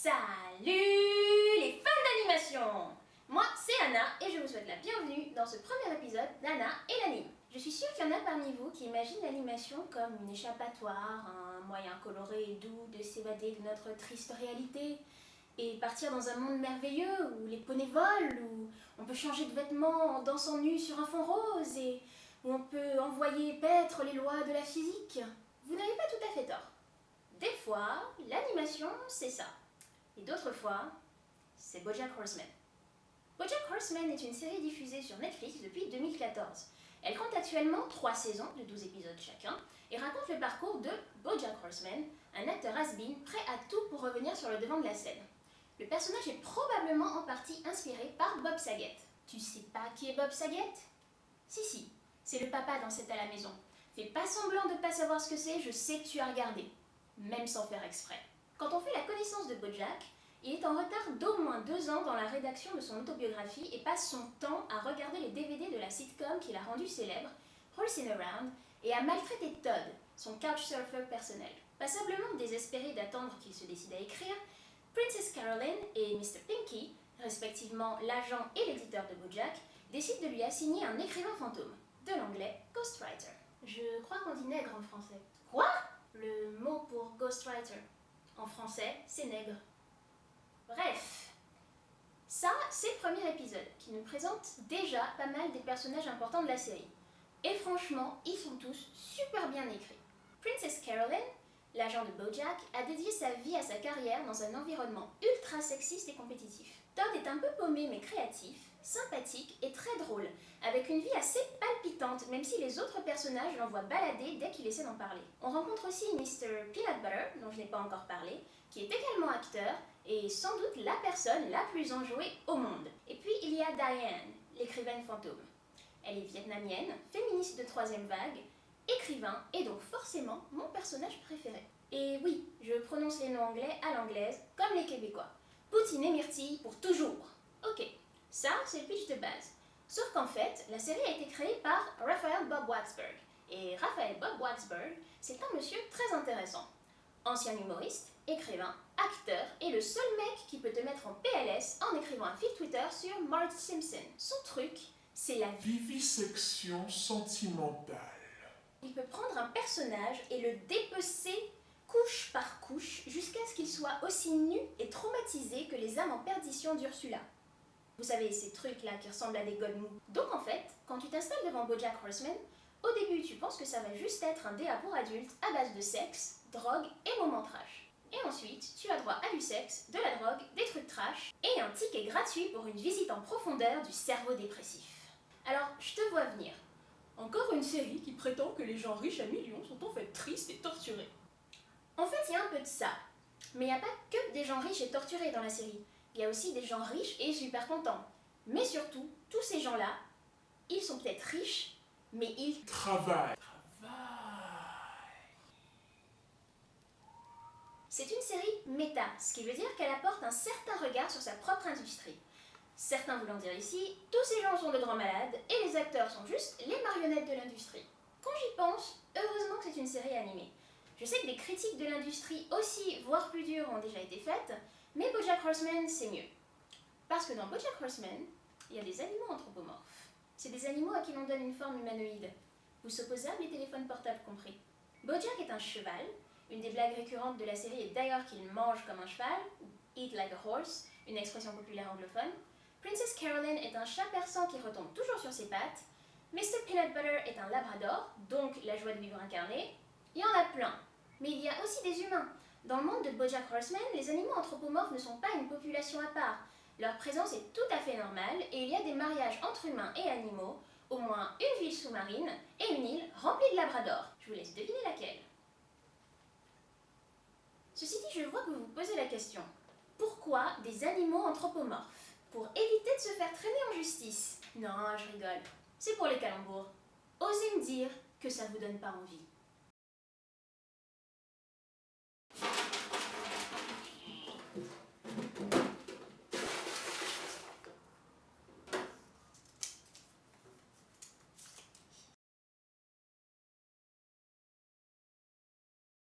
Salut les fans d'animation! Moi c'est Anna et je vous souhaite la bienvenue dans ce premier épisode d'Anna et l'anime. Je suis sûre qu'il y en a parmi vous qui imaginent l'animation comme une échappatoire, un moyen coloré et doux de s'évader de notre triste réalité et partir dans un monde merveilleux où les poneys volent, où on peut changer de vêtements en dansant nu sur un fond rose et où on peut envoyer paître les lois de la physique. Vous n'avez pas tout à fait tort. Des fois, l'animation c'est ça. Et d'autres fois, c'est BoJack Horseman. BoJack Horseman est une série diffusée sur Netflix depuis 2014. Elle compte actuellement 3 saisons de 12 épisodes chacun et raconte le parcours de BoJack Horseman, un acteur has-been prêt à tout pour revenir sur le devant de la scène. Le personnage est probablement en partie inspiré par Bob Saget. Tu sais pas qui est Bob Saget? Si, c'est le papa dans C'est à la maison. Fais pas semblant de pas savoir ce que c'est, je sais que tu as regardé, même sans faire exprès. Quand on fait la connaissance de BoJack, il est en retard d'au moins 2 ans dans la rédaction de son autobiographie et passe son temps à regarder les DVD de la sitcom qu'il a rendu célèbre, Horsing Around, et à maltraiter Todd, son couchsurfer personnel. Passablement désespéré d'attendre qu'il se décide à écrire, Princess Carolyn et Mr. Pinky, respectivement l'agent et l'éditeur de BoJack, décident de lui assigner un écrivain fantôme, de l'anglais ghostwriter. Je crois qu'on dit nègre en français. Quoi? Le mot pour ghostwriter. En français, c'est nègre. Bref, ça, c'est le premier épisode, qui nous présente déjà pas mal des personnages importants de la série. Et franchement, ils sont tous super bien écrits. Princess Carolyn, l'agent de BoJack, a dédié sa vie à sa carrière dans un environnement ultra sexiste et compétitif. Todd est un peu paumé mais créatif, sympathique et très drôle, avec une vie assez palpitante même si les autres personnages l'envoient balader dès qu'il essaie d'en parler. On rencontre aussi Mr. Peanut Butter, dont je n'ai pas encore parlé, qui est également acteur et sans doute la personne la plus enjouée au monde. Et puis il y a Diane, l'écrivaine fantôme. Elle est vietnamienne, féministe de 3e vague, écrivain et donc forcément mon personnage préféré. Et oui, je prononce les noms anglais à l'anglaise, comme les Québécois. Poutine et myrtille pour toujours. Ok, ça c'est le pitch de base. Sauf qu'en fait, la série a été créée par Raphael Bob Waksberg. Et Raphael Bob Waksberg, c'est un monsieur très intéressant. Ancien humoriste, écrivain, acteur et le seul mec qui peut te mettre en PLS en écrivant un fil Twitter sur Marge Simpson. Son truc, c'est la vivisection sentimentale. Il peut prendre un personnage et le dépecer couche par couche jusqu'à ce qu'il soit aussi nu et traumatisé que les âmes en perdition d'Ursula. Vous savez, ces trucs-là qui ressemblent à des godes mous. Donc en fait, quand tu t'installes devant BoJack Horseman, au début tu penses que ça va juste être un DA pour adultes à base de sexe, drogue et moments trash. Et ensuite, tu as droit à du sexe, de la drogue, des trucs trash et un ticket gratuit pour une visite en profondeur du cerveau dépressif. Alors, je te vois venir. Encore une série qui prétend que les gens riches à millions sont en fait tristes et torturés. En fait, il y a un peu de ça. Mais il n'y a pas que des gens riches et torturés dans la série. Il y a aussi des gens riches et super contents. Mais surtout, tous ces gens-là, ils sont peut-être riches, mais ils travaillent. C'est une série méta, ce qui veut dire qu'elle apporte un certain regard sur sa propre industrie. Certains voulant dire ici, tous ces gens sont de grands malades et les acteurs sont juste les marionnettes de l'industrie. Quand j'y pense, heureusement que c'est une série animée. Je sais que des critiques de l'industrie aussi, voire plus dures, ont déjà été faites, mais BoJack Horseman, c'est mieux. Parce que dans BoJack Horseman, il y a des animaux anthropomorphes. C'est des animaux à qui l'on donne une forme humanoïde, pouces opposables et téléphones portables compris. BoJack est un cheval, une des blagues récurrentes de la série est d'ailleurs qu'il mange comme un cheval, ou eat like a horse, une expression populaire anglophone. Princess Carolyn est un chat persan qui retombe toujours sur ses pattes. Mr. Peanut Butter est un labrador, donc la joie de vivre incarnée. Il y en a plein. Mais il y a aussi des humains. Dans le monde de BoJack Horseman, les animaux anthropomorphes ne sont pas une population à part. Leur présence est tout à fait normale et il y a des mariages entre humains et animaux, au moins une ville sous-marine et une île remplie de labradors. Je vous laisse deviner laquelle. Ceci dit, je vois que vous vous posez la question. Pourquoi des animaux anthropomorphes? Pour éviter de se faire traîner en justice. Non, je rigole. C'est pour les calembours. Osez me dire que ça vous donne pas envie.